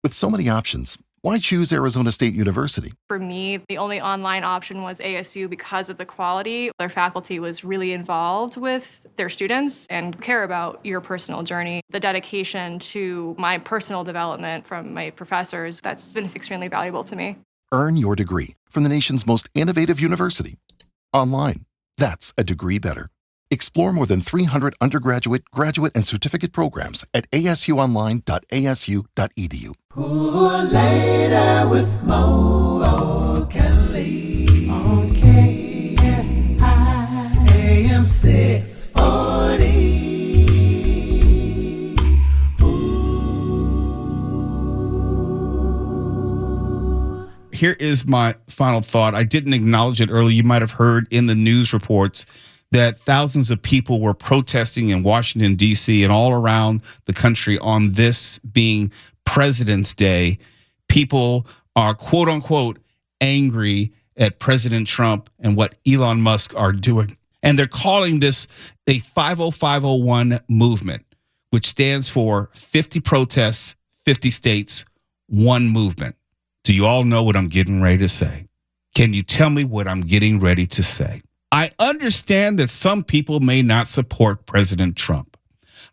With so many options, why choose Arizona State University? For me, the only online option was ASU because of the quality. Their faculty was really involved with their students and care about your personal journey. The dedication to my personal development from my professors, that's been extremely valuable to me. Earn your degree from the nation's most innovative university. Online. That's a degree better. Explore more than 300 undergraduate, graduate, and certificate programs at asuonline.asu.edu. Later with Mokelly on KFI AM 640. Here is my final thought. I didn't acknowledge it earlier. You might have heard in the news reports that thousands of people were protesting in Washington, D.C. and all around the country on this being President's Day. People are, quote unquote, angry at President Trump and what Elon Musk are doing. And they're calling this a 50501 movement, which stands for 50 protests, 50 states, one movement. Do you all know what I'm getting ready to say? Can you tell me what I'm getting ready to say? I understand that some people may not support President Trump.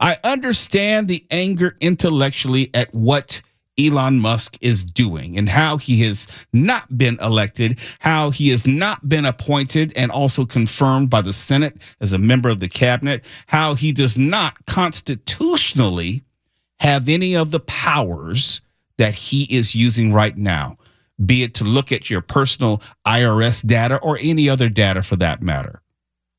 I understand the anger intellectually at what Elon Musk is doing and how he has not been elected, how he has not been appointed and also confirmed by the Senate as a member of the cabinet, how he does not constitutionally have any of the powers that he is using right now, be it to look at your personal IRS data or any other data for that matter.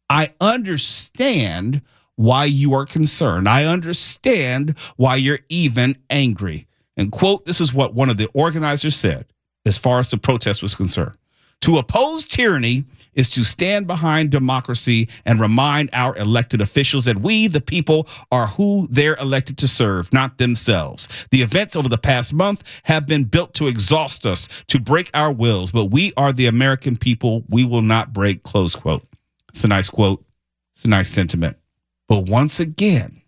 I understand why you are concerned. I understand why you're even angry. And quote, this is what one of the organizers said as far as the protest was concerned. To oppose tyranny is to stand behind democracy and remind our elected officials that we, the people, are who they're elected to serve, not themselves. The events over the past month have been built to exhaust us, to break our wills, but we are the American people. We will not break, close quote. It's a nice quote. It's a nice sentiment. But once again,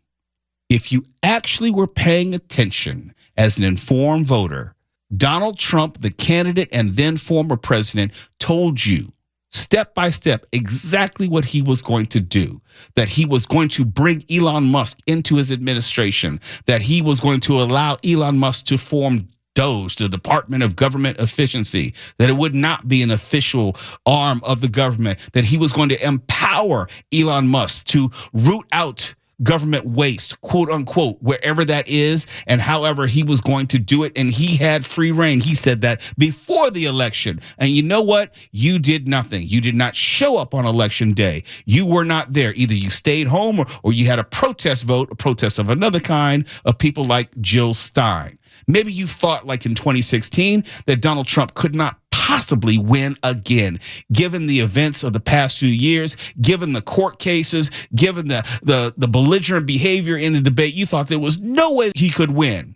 if you actually were paying attention as an informed voter, Donald Trump, the candidate and then former president, told you step by step exactly what he was going to do, that he was going to bring Elon Musk into his administration, that he was going to allow Elon Musk to form DOGE, the Department of Government Efficiency, that it would not be an official arm of the government, that he was going to empower Elon Musk to root out government waste, quote unquote, wherever that is, and however he was going to do it. And he had free reign. He said that before the election. And you know what? You did nothing. You did not show up on election day. You were not there. Either you stayed home or you had a protest vote, a protest of another kind of people like Jill Stein. Maybe you thought, like in 2016, that Donald Trump could not possibly win again, given the events of the past few years, given the court cases, given the belligerent behavior in the debate. You thought there was no way he could win.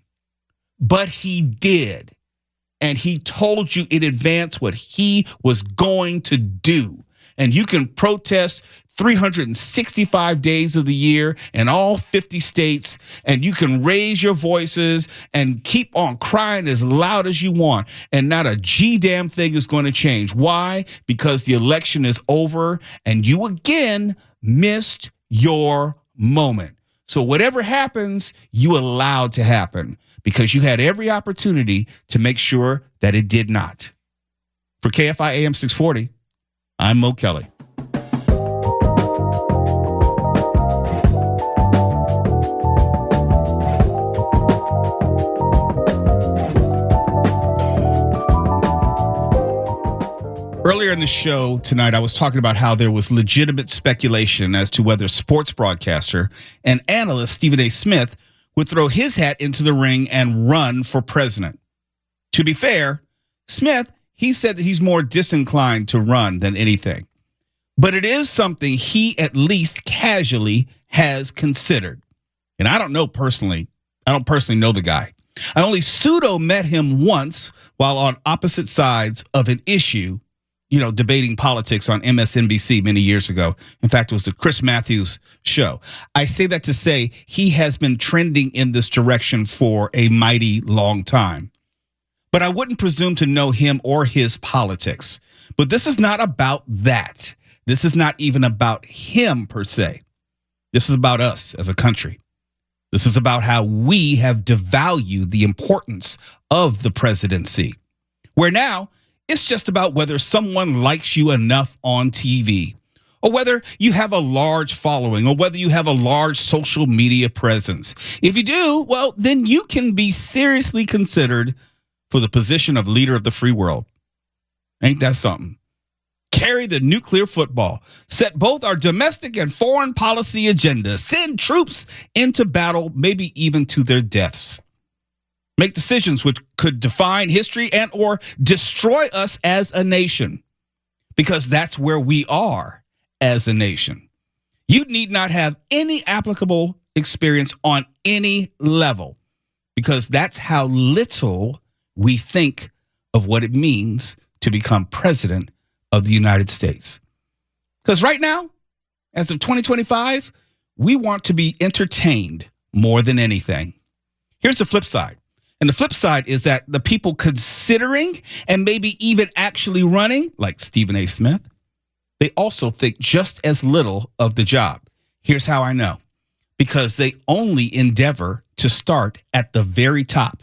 But he did. And he told you in advance what he was going to do. And you can protest 365 days of the year in all 50 states, and you can raise your voices and keep on crying as loud as you want, and not a G-damn thing is going to change. Why? Because the election is over, and you again missed your moment. So whatever happens, you allowed to happen because you had every opportunity to make sure that it did not. For KFI AM 640, I'm Mo Kelly. Earlier in the show tonight, I was talking about how there was legitimate speculation as to whether sports broadcaster and analyst Stephen A. Smith would throw his hat into the ring and run for president. To be fair, Smith, he said that he's more disinclined to run than anything. But it is something he at least casually has considered. And I don't know personally. I don't personally know the guy. I only pseudo met him once while on opposite sides of an issue, debating politics on MSNBC many years ago. In fact, it was the Chris Matthews show. I say that to say he has been trending in this direction for a mighty long time. but I wouldn't presume to know him or his politics. But this is not about that. This is not even about him per se. This is about us as a country. This is about how we have devalued the importance of the presidency, where now it's just about whether someone likes you enough on TV, or whether you have a large following, or whether you have a large social media presence. If you do, well, then you can be seriously considered for the position of leader of the free world. Ain't that something? Carry the nuclear football, set both our domestic and foreign policy agendas, send troops into battle, maybe even to their deaths. Make decisions which could define history and or destroy us as a nation, because that's where we are as a nation. You need not have any applicable experience on any level, because that's how little we think of what it means to become president of the United States. Because right now, as of 2025, we want to be entertained more than anything. Here's the flip side. And the flip side is that the people considering and maybe even actually running, like Stephen A. Smith, they also think just as little of the job. Here's how I know. Because they only endeavor to start at the very top.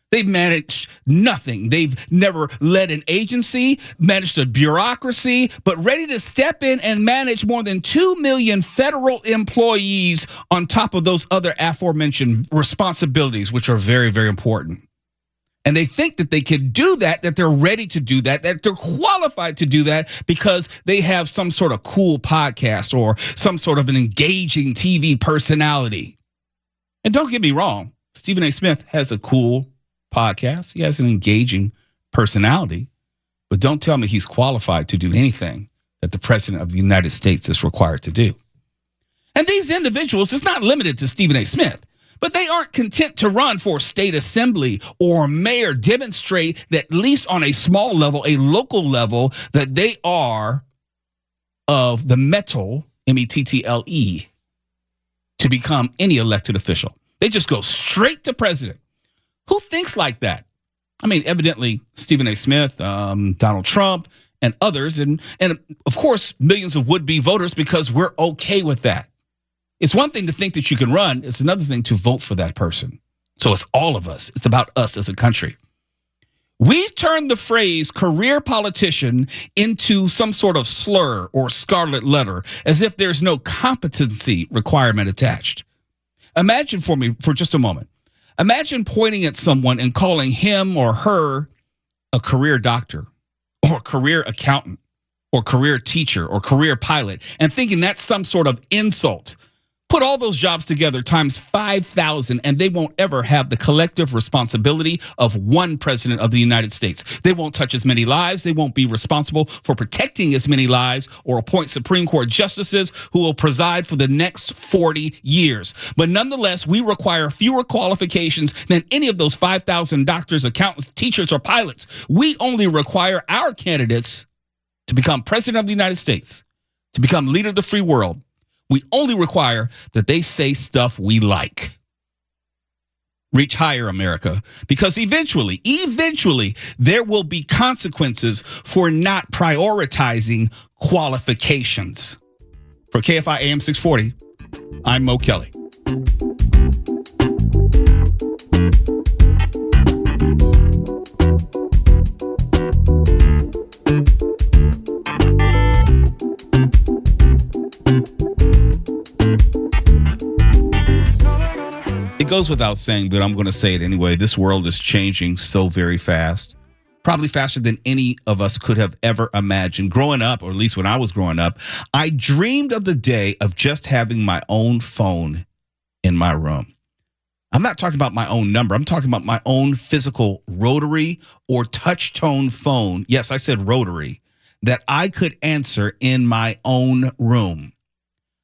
They've managed nothing. They've never led an agency, managed a bureaucracy, but ready to step in and manage more than 2 million federal employees on top of those other aforementioned responsibilities, which are very, very important. And they think that they can do that they're ready to do that they're qualified to do that because they have some sort of cool podcast or some sort of an engaging TV personality. And don't get me wrong, Stephen A. Smith has a cool podcast. He has an engaging personality, but don't tell me he's qualified to do anything that the president of the United States is required to do. And these individuals, it's not limited to Stephen A. Smith, but they aren't content to run for state assembly or mayor, demonstrate that at least on a small level, a local level, that they are of the mettle, METTLE, to become any elected official. They just go straight to president. Who thinks like that? I mean, evidently, Stephen A. Smith, Donald Trump, and others, and of course, millions of would-be voters, because we're okay with that. It's one thing to think that you can run. It's another thing to vote for that person. So it's all of us. It's about us as a country. We've turned the phrase career politician into some sort of slur or scarlet letter, as if there's no competency requirement attached. Imagine for me for just a moment. Imagine pointing at someone and calling him or her a career doctor or career accountant or career teacher or career pilot and thinking that's some sort of insult. Put all those jobs together times 5,000 and they won't ever have the collective responsibility of one president of the United States. They won't touch as many lives. They won't be responsible for protecting as many lives or appoint Supreme Court justices who will preside for the next 40 years. But nonetheless, we require fewer qualifications than any of those 5,000 doctors, accountants, teachers, or pilots. We only require our candidates to become president of the United States, to become leader of the free world. We only require that they say stuff we like. Reach higher, America, because eventually, there will be consequences for not prioritizing qualifications. For KFI AM 640, I'm Mo Kelly. It goes without saying, but I'm going to say it anyway. This world is changing so very fast, probably faster than any of us could have ever imagined. Growing up, or at least when I was growing up, I dreamed of the day of just having my own phone in my room. I'm not talking about my own number. I'm talking about my own physical rotary or touch tone phone. Yes, I said rotary, that I could answer in my own room.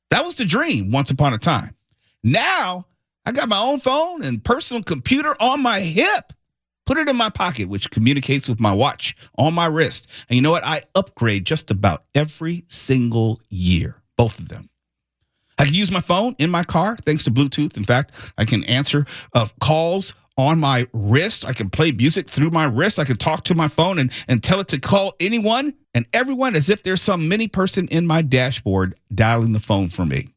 That was the dream once upon a time. Now, I got my own phone and personal computer on my hip. Put it in my pocket, which communicates with my watch on my wrist. And you know what? I upgrade just about every single year, both of them. I can use my phone in my car thanks to Bluetooth. In fact, I can answer calls on my wrist. I can play music through my wrist. I can talk to my phone and tell it to call anyone and everyone as if there's some mini person in my dashboard dialing the phone for me.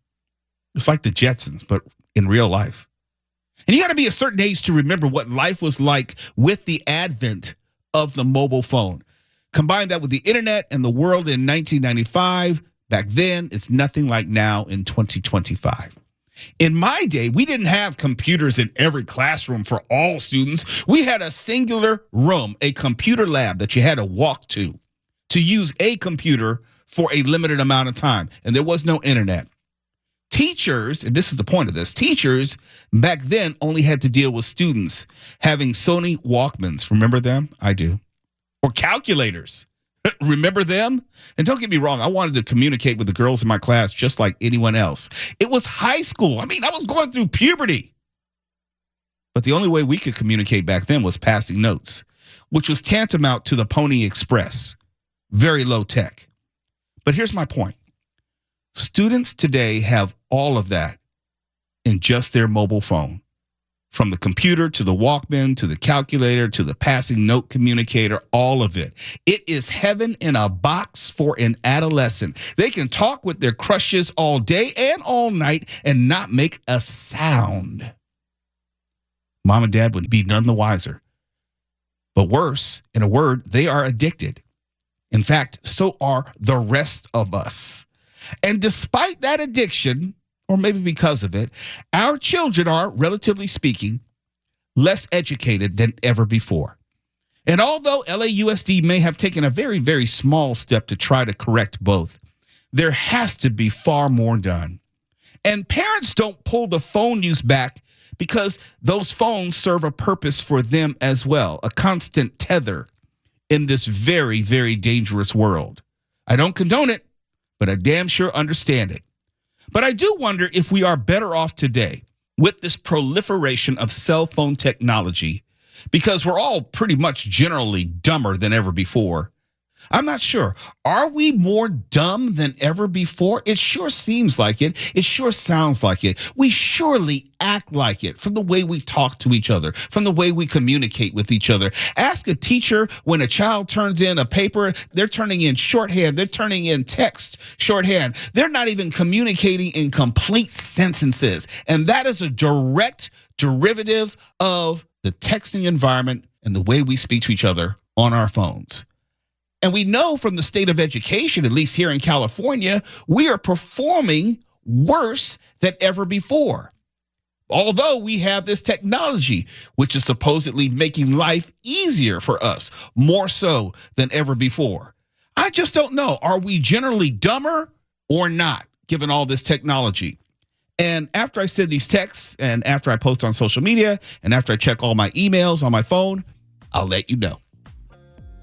It's like the Jetsons, but in real life. And you got to be a certain age to remember what life was like with the advent of the mobile phone. Combine that with the internet and the world in 1995. Back then, it's nothing like now in 2025. In my day, we didn't have computers in every classroom for all students. We had a singular room, a computer lab that you had to walk to use a computer for a limited amount of time. And there was no internet. Teachers, and this is the point of this, teachers back then only had to deal with students having Sony Walkmans. Remember them? I do. Or calculators. Remember them? And don't get me wrong, I wanted to communicate with the girls in my class just like anyone else. It was high school. I mean, I was going through puberty. But the only way we could communicate back then was passing notes, which was tantamount to the Pony Express. Very low tech. But here's my point. Students today have all of that in just their mobile phone. From the computer to the Walkman to the calculator to the passing note communicator, all of it. It is heaven in a box for an adolescent. They can talk with their crushes all day and all night and not make a sound. Mom and dad would be none the wiser. But worse, in a word, they are addicted. In fact, so are the rest of us. And despite that addiction, or maybe because of it, our children are, relatively speaking, less educated than ever before. And although LAUSD may have taken a very, very small step to try to correct both, there has to be far more done. And parents don't pull the phone use back because those phones serve a purpose for them as well, a constant tether in this very, very dangerous world. I don't condone it, but I damn sure understand it. But I do wonder if we are better off today with this proliferation of cell phone technology, because we're all pretty much generally dumber than ever before. I'm not sure. Are we more dumb than ever before? It sure seems like it. It sure sounds like it. We surely act like it from the way we talk to each other, from the way we communicate with each other. Ask a teacher when a child turns in a paper, they're turning in shorthand, they're turning in text shorthand. They're not even communicating in complete sentences. And that is a direct derivative of the texting environment and the way we speak to each other on our phones. And we know from the state of education, at least here in California, we are performing worse than ever before. Although we have this technology, which is supposedly making life easier for us, more so than ever before. I just don't know. Are we generally dumber or not, given all this technology? And after I send these texts, and after I post on social media, and after I check all my emails on my phone, I'll let you know.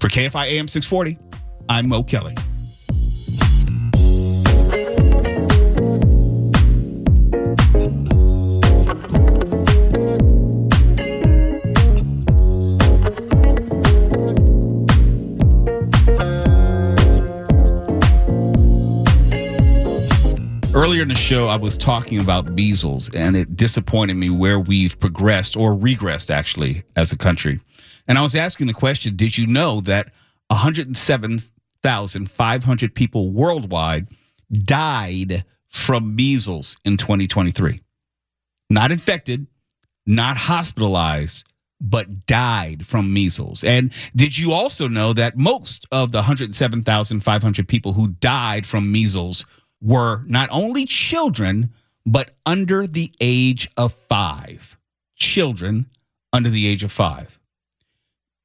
For KFI AM 640, I'm Mo Kelly. Earlier in the show, I was talking about measles, and it disappointed me where we've progressed, or regressed actually, as a country. And I was asking the question, did you know that 107,500 people worldwide died from measles in 2023? Not infected, not hospitalized, but died from measles. And did you also know that most of the 107,500 people who died from measles were not only children, but under the age of 5? Children under the age of 5.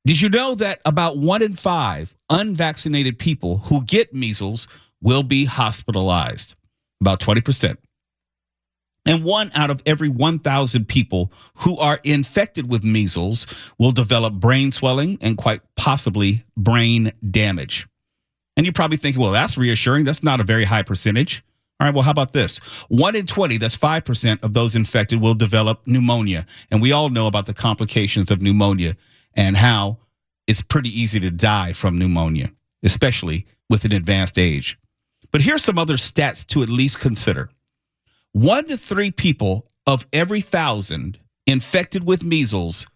Did you know that about 1 in 5 unvaccinated people who get measles will be hospitalized? About 20%. And 1 out of every 1,000 people who are infected with measles will develop brain swelling and quite possibly brain damage. And you're probably thinking, well, that's reassuring. That's not a very high percentage. All right, well, how about this? 1 in 20, that's 5% of those infected will develop pneumonia. And we all know about the complications of pneumonia and how it's pretty easy to die from pneumonia, especially with an advanced age. But here's some other stats to at least consider. 1 to 3 people of every 1,000 infected with measles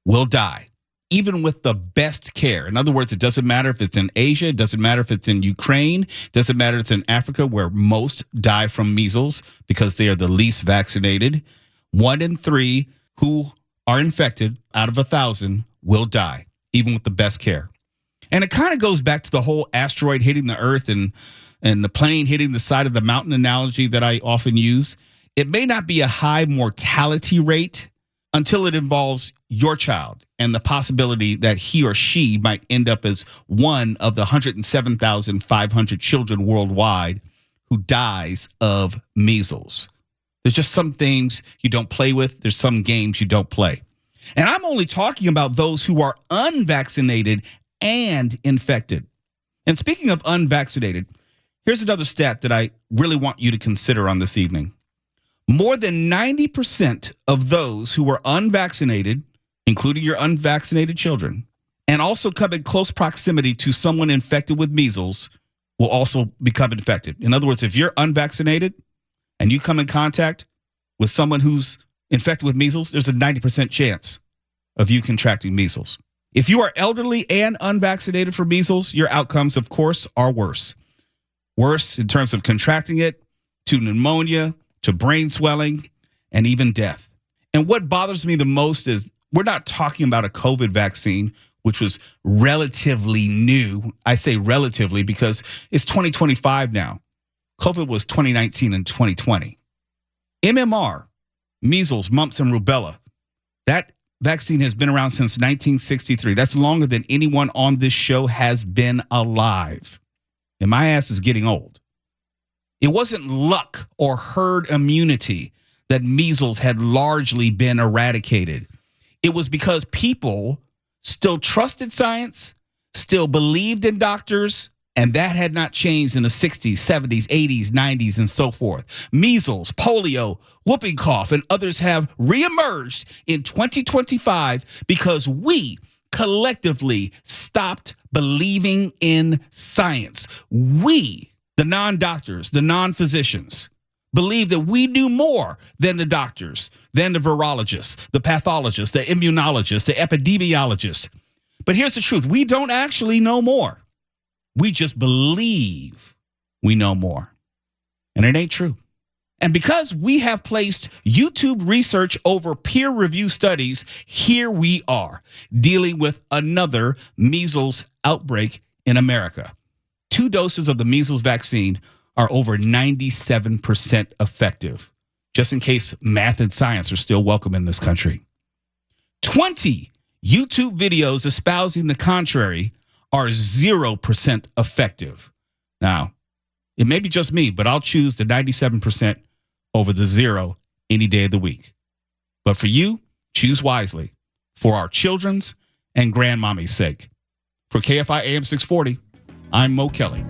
will die, even with the best care. In other words, it doesn't matter if it's in Asia, it doesn't matter if it's in Ukraine, it doesn't matter if it's in Africa, where most die from measles because they are the least vaccinated. 1 in 3 who are infected out of 1,000 will die, even with the best care. And it kind of goes back to the whole asteroid hitting the Earth and the plane hitting the side of the mountain analogy that I often use. It may not be a high mortality rate until it involves your child and the possibility that he or she might end up as one of the 107,500 children worldwide who dies of measles. There's just some things you don't play with. There's some games you don't play. And I'm only talking about those who are unvaccinated and infected. And speaking of unvaccinated, here's another stat that I really want you to consider on this evening. More than 90% of those who are unvaccinated, including your unvaccinated children, and also come in close proximity to someone infected with measles, will also become infected. In other words, if you're unvaccinated and you come in contact with someone who's infected with measles, there's a 90% chance of you contracting measles. If you are elderly and unvaccinated for measles, your outcomes, of course, are worse. Worse in terms of contracting it, to pneumonia, to brain swelling, and even death. And what bothers me the most is we're not talking about a COVID vaccine, which was relatively new. I say relatively because it's 2025 now. COVID was 2019 and 2020. MMR, measles, mumps, and rubella, that vaccine has been around since 1963. That's longer than anyone on this show has been alive. And my ass is getting old. It wasn't luck or herd immunity that measles had largely been eradicated. It was because people still trusted science, still believed in doctors, and that had not changed in the 60s, 70s, 80s, 90s, and so forth. Measles, polio, whooping cough, and others have reemerged in 2025 because we collectively stopped believing in science. We, the non-doctors, the non-physicians, believed that we knew more than the doctors, than the virologists, the pathologists, the immunologists, the epidemiologists. But here's the truth. We don't actually know more. We just believe we know more. And it ain't true. And because we have placed YouTube research over peer review studies, here we are dealing with another measles outbreak in America. 2 doses of the measles vaccine are over 97% effective, just in case math and science are still welcome in this country. 20 YouTube videos espousing the contrary are 0% effective. Now, it may be just me, but I'll choose the 97% over the 0 any day of the week. But for you, choose wisely for our children's and grandmommy's sake. For KFI AM 640, I'm Mo Kelly.